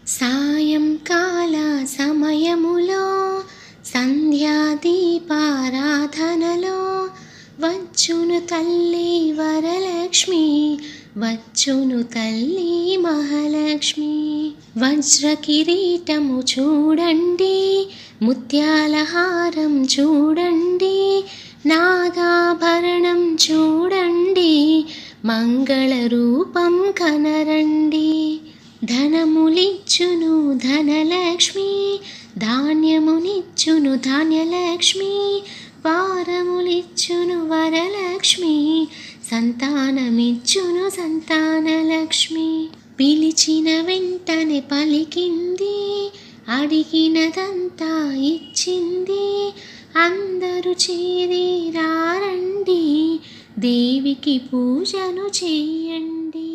సాయంకాల సమయములో సంధ్యాదీపారాధనలో వచ్చును తల్లి వరలక్ష్మి, వచ్చును తల్లి మహాలక్ష్మి. వజ్ర కిరీటము చూడండి, ముత్యాల హారం చూడండి, నాగాభరణం చూడండి, మంగళ రూపం కనరండి. ధనములిచ్చును ధనలక్ష్మి, ధాన్యమునిచ్చును ధాన్యలక్ష్మి, వారములిచ్చును వరలక్ష్మి, సంతానమిచ్చును సంతానలక్ష్మి. పిలిచిన వెంటనే పలికింది, అడిగినదంతా ఇచ్చింది. అందరూ చేరి రారండి, దేవికి పూజను చేయండి.